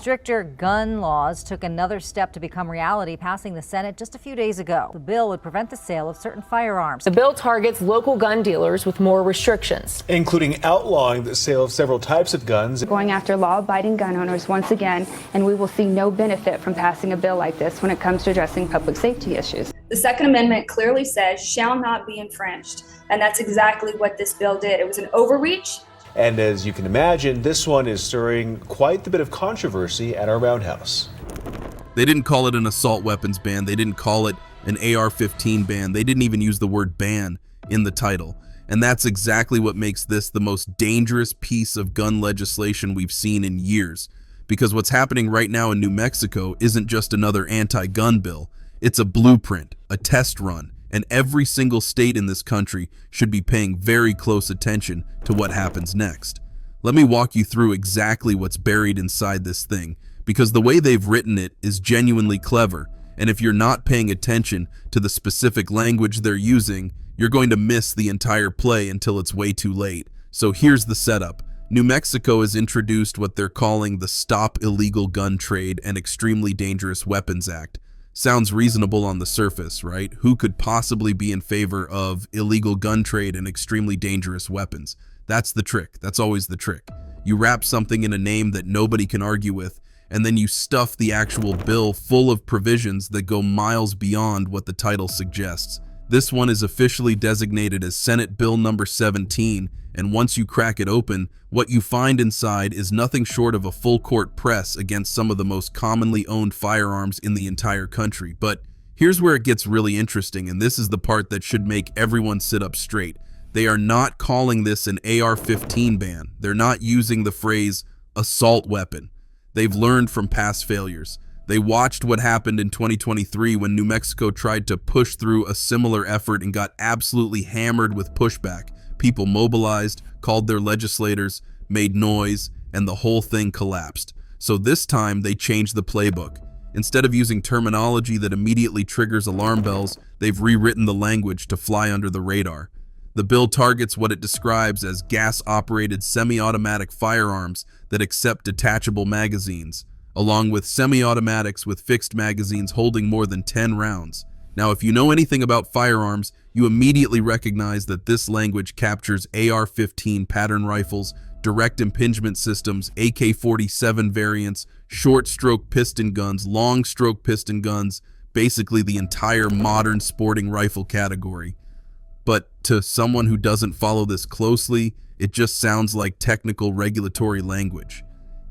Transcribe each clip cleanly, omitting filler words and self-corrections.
Stricter gun laws took another step to become reality, passing the Senate just a few days ago. The bill would prevent the sale of certain firearms. The bill targets local gun dealers with more restrictions, including outlawing the sale of several types of guns. Going after law-abiding gun owners once again, and we will see no benefit from passing a bill like this when it comes to addressing public safety issues. The Second Amendment clearly says shall not be infringed, and that's exactly what this bill did. It was an overreach. And as you can imagine, this one is stirring quite the bit of controversy at our roundhouse. They didn't call it an assault weapons ban. They didn't call it an AR-15 ban. They didn't even use the word ban in the title. And that's exactly what makes this the most dangerous piece of gun legislation we've seen in years. Because what's happening right now in New Mexico isn't just another anti-gun bill. It's a blueprint, a test run. And every single state in this country should be paying very close attention to what happens next. Let me walk you through exactly what's buried inside this thing, because the way they've written it is genuinely clever, and if you're not paying attention to the specific language they're using, you're going to miss the entire play until it's way too late. So here's the setup. New Mexico has introduced what they're calling the Stop Illegal Gun Trade and Extremely Dangerous Weapons Act. Sounds reasonable on the surface, right? Who could possibly be in favor of illegal gun trade and extremely dangerous weapons? That's the trick. That's always the trick. You wrap something in a name that nobody can argue with, and then you stuff the actual bill full of provisions that go miles beyond what the title suggests. This one is officially designated as Senate Bill number 17, and once you crack it open, what you find inside is nothing short of a full-court press against some of the most commonly owned firearms in the entire country. But here's where it gets really interesting, and this is the part that should make everyone sit up straight. They are not calling this an AR-15 ban. They're not using the phrase assault weapon. They've learned from past failures. They watched what happened in 2023 when New Mexico tried to push through a similar effort and got absolutely hammered with pushback. People mobilized, called their legislators, made noise, and the whole thing collapsed. So this time they changed the playbook. Instead of using terminology that immediately triggers alarm bells, they've rewritten the language to fly under the radar. The bill targets what it describes as gas-operated semi-automatic firearms that accept detachable magazines, along with semi-automatics with fixed magazines holding more than 10 rounds. Now, if you know anything about firearms, you immediately recognize that this language captures AR-15 pattern rifles, direct impingement systems, AK-47 variants, short-stroke piston guns, long-stroke piston guns, basically the entire modern sporting rifle category. But to someone who doesn't follow this closely, it just sounds like technical regulatory language.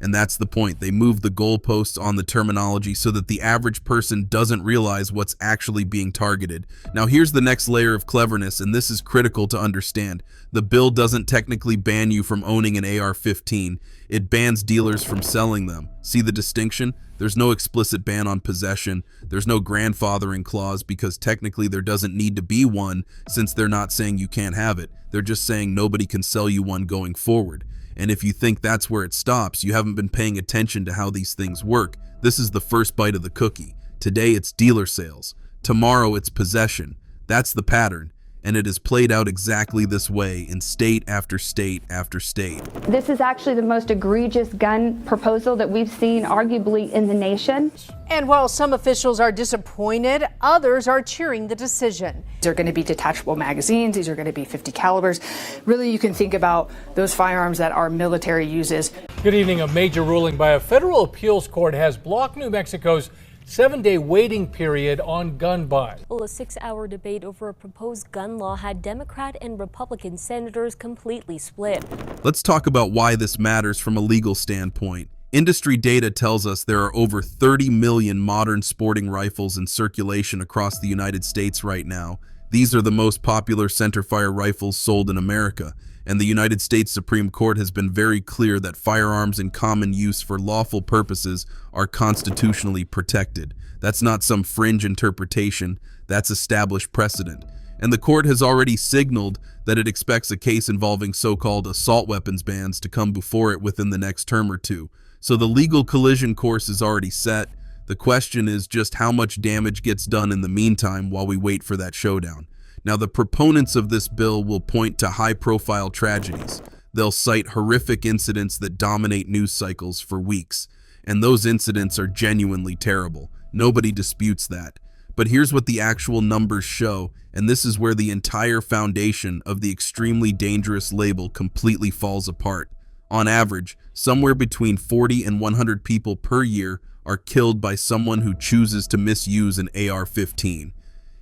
And that's the point. They move the goalposts on the terminology so that the average person doesn't realize what's actually being targeted. Now here's the next layer of cleverness, and this is critical to understand. The bill doesn't technically ban you from owning an AR-15. It bans dealers from selling them. See the distinction? There's no explicit ban on possession. There's no grandfathering clause because technically there doesn't need to be one since they're not saying you can't have it. They're just saying nobody can sell you one going forward. And if you think that's where it stops, you haven't been paying attention to how these things work. This is the first bite of the cookie. Today it's dealer sales. Tomorrow it's possession. That's the pattern. And it is played out exactly this way in state after state after state. This is actually the most egregious gun proposal that we've seen arguably in the nation. And while some officials are disappointed, others are cheering the decision. These are going to be detachable magazines. These are going to be 50 calibers. Really, you can think about those firearms that our military uses. Good evening. A major ruling by a federal appeals court has blocked New Mexico's 7-day waiting period on gun buy. Well, a 6-hour debate over a proposed gun law had Democrat and Republican senators completely split. Let's talk about why this matters from a legal standpoint. Industry data tells us there are over 30 million modern sporting rifles in circulation across the United States right now. These are the most popular centerfire rifles sold in America, and the United States Supreme Court has been very clear that firearms in common use for lawful purposes are constitutionally protected. That's not some fringe interpretation, that's established precedent. And the court has already signaled that it expects a case involving so-called assault weapons bans to come before it within the next term or two. So the legal collision course is already set. The question is just how much damage gets done in the meantime while we wait for that showdown. Now, the proponents of this bill will point to high-profile tragedies. They'll cite horrific incidents that dominate news cycles for weeks. and those incidents are genuinely terrible. Nobody disputes that. But here's what the actual numbers show, and this is where the entire foundation of the extremely dangerous label completely falls apart. On average, somewhere between 40 and 100 people per year are killed by someone who chooses to misuse an AR-15.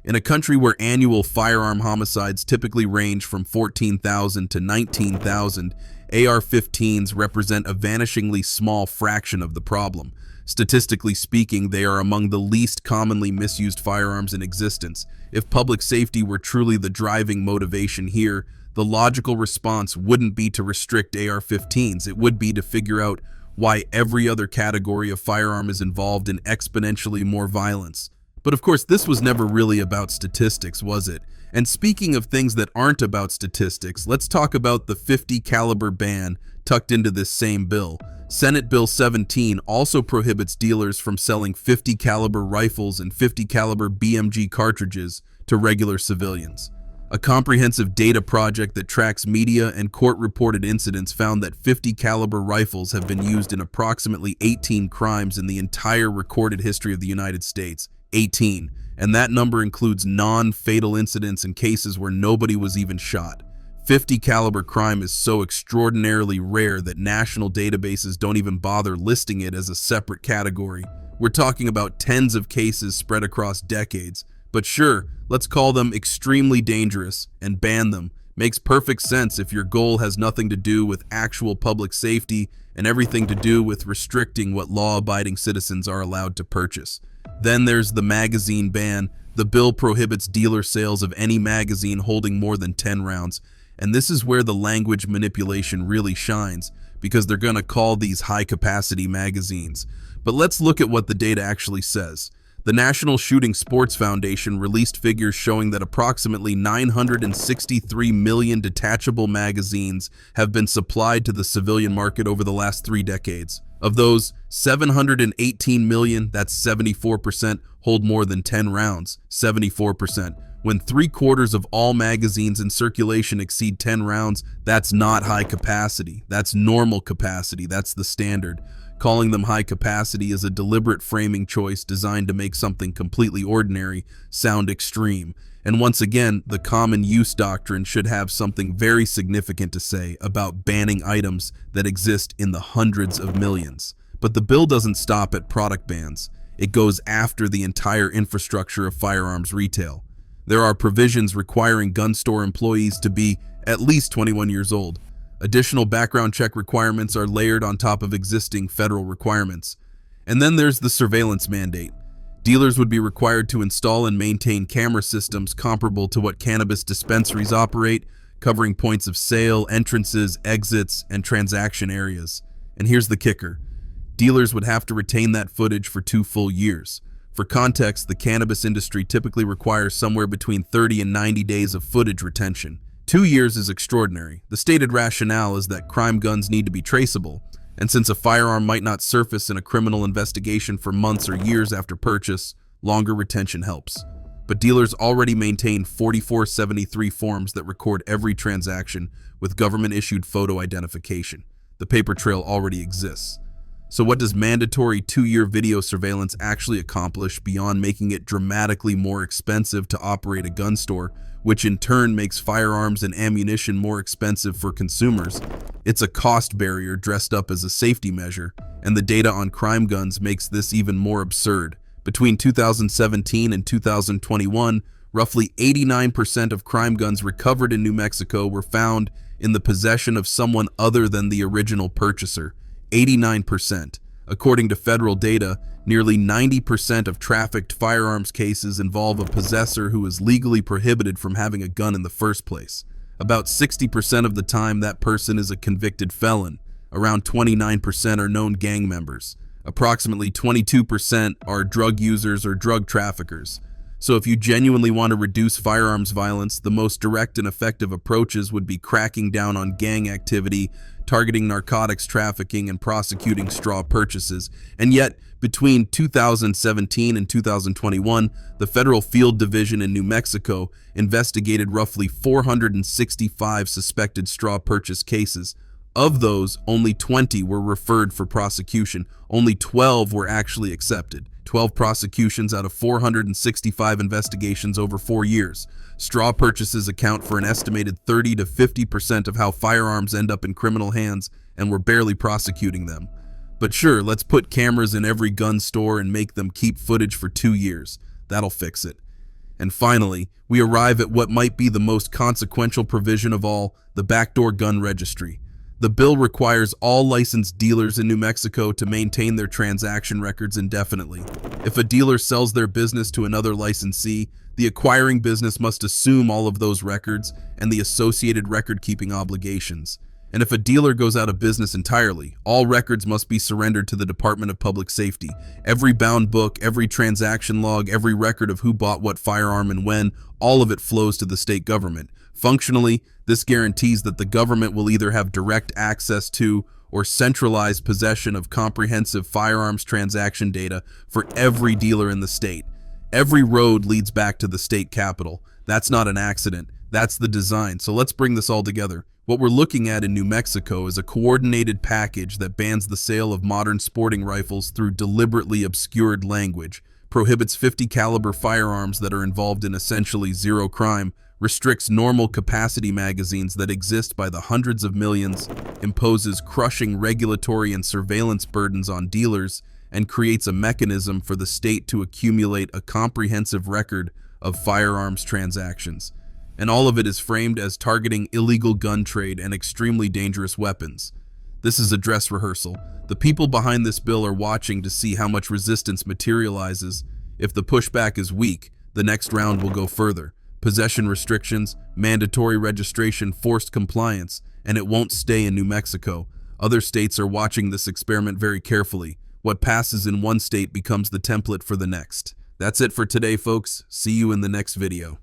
In a country where annual firearm homicides typically range from 14,000 to 19,000, AR-15s represent a vanishingly small fraction of the problem. Statistically speaking, they are among the least commonly misused firearms in existence. If public safety were truly the driving motivation here, the logical response wouldn't be to restrict AR-15s. It would be to figure out why every other category of firearm is involved in exponentially more violence. But of course, this was never really about statistics, was it? And speaking of things that aren't about statistics, let's talk about the 50 caliber ban tucked into this same bill. Senate Bill 17 also prohibits dealers from selling 50 caliber rifles and 50 caliber BMG cartridges to regular civilians. A comprehensive data project that tracks media and court-reported incidents found that 50 caliber rifles have been used in approximately 18 crimes in the entire recorded history of the United States. 18. And that number includes non-fatal incidents and cases where nobody was even shot. 50 caliber crime is so extraordinarily rare that national databases don't even bother listing it as a separate category. We're talking about tens of cases spread across decades. But sure, let's call them extremely dangerous and ban them. Makes perfect sense if your goal has nothing to do with actual public safety and everything to do with restricting what law-abiding citizens are allowed to purchase. Then there's the magazine ban. The bill prohibits dealer sales of any magazine holding more than 10 rounds. And this is where the language manipulation really shines, because they're going to call these high-capacity magazines. But let's look at what the data actually says. The National Shooting Sports Foundation released figures showing that approximately 963 million detachable magazines have been supplied to the civilian market over the last 3 decades. Of those, 718 million, that's 74%, hold more than 10 rounds, 74%. When 3/4 of all magazines in circulation exceed 10 rounds, that's not high capacity. That's normal capacity. That's the standard. Calling them high capacity is a deliberate framing choice designed to make something completely ordinary sound extreme. And once again, the common use doctrine should have something very significant to say about banning items that exist in the hundreds of millions. But the bill doesn't stop at product bans. It goes after the entire infrastructure of firearms retail. There are provisions requiring gun store employees to be at least 21 years old. Additional background check requirements are layered on top of existing federal requirements. And then there's the surveillance mandate. Dealers would be required to install and maintain camera systems comparable to what cannabis dispensaries operate, covering points of sale, entrances, exits, and transaction areas. And here's the kicker. Dealers would have to retain that footage for 2 full years. For context, the cannabis industry typically requires somewhere between 30 and 90 days of footage retention. 2 years is extraordinary. The stated rationale is that crime guns need to be traceable, and since a firearm might not surface in a criminal investigation for months or years after purchase, longer retention helps. But dealers already maintain 4473 forms that record every transaction with government-issued photo identification. The paper trail already exists. So what does mandatory 2-year video surveillance actually accomplish beyond making it dramatically more expensive to operate a gun store, which in turn makes firearms and ammunition more expensive for consumers? It's a cost barrier dressed up as a safety measure, and the data on crime guns makes this even more absurd. Between 2017 and 2021, roughly 89% of crime guns recovered in New Mexico were found in the possession of someone other than the original purchaser. 89%. According to federal data, nearly 90% of trafficked firearms cases involve a possessor who is legally prohibited from having a gun in the first place. About 60% of the time, that person is a convicted felon. Around 29% are known gang members. Approximately 22% are drug users or drug traffickers. So if you genuinely want to reduce firearms violence, the most direct and effective approaches would be cracking down on gang activity, targeting narcotics trafficking, and prosecuting straw purchases. And yet, between 2017 and 2021, the Federal Field Division in New Mexico investigated roughly 465 suspected straw purchase cases, Of those, only 20 were referred for prosecution. Only 12 were actually accepted. 12 prosecutions out of 465 investigations over 4 years. Straw purchases account for an estimated 30 to 50% of how firearms end up in criminal hands, and we're barely prosecuting them. But sure, let's put cameras in every gun store and make them keep footage for 2 years. That'll fix it. And finally, we arrive at what might be the most consequential provision of all, the backdoor gun registry. The bill requires all licensed dealers in New Mexico to maintain their transaction records indefinitely. If a dealer sells their business to another licensee, the acquiring business must assume all of those records and the associated record-keeping obligations. And if a dealer goes out of business entirely, all records must be surrendered to the Department of Public Safety. Every bound book, every transaction log, every record of who bought what firearm and when, all of it flows to the state government. Functionally, this guarantees that the government will either have direct access to or centralized possession of comprehensive firearms transaction data for every dealer in the state. Every road leads back to the state capitol. That's not an accident. That's the design. So let's bring this all together. What we're looking at in New Mexico is a coordinated package that bans the sale of modern sporting rifles through deliberately obscured language, prohibits 50 caliber firearms that are involved in essentially zero crime, restricts normal capacity magazines that exist by the hundreds of millions, imposes crushing regulatory and surveillance burdens on dealers, and creates a mechanism for the state to accumulate a comprehensive record of firearms transactions. And all of it is framed as targeting illegal gun trade and extremely dangerous weapons. This is a dress rehearsal. The people behind this bill are watching to see how much resistance materializes. If the pushback is weak, the next round will go further. Possession restrictions, mandatory registration, forced compliance, and it won't stay in New Mexico. Other states are watching this experiment very carefully. What passes in one state becomes the template for the next. That's it for today, folks. See you in the next video.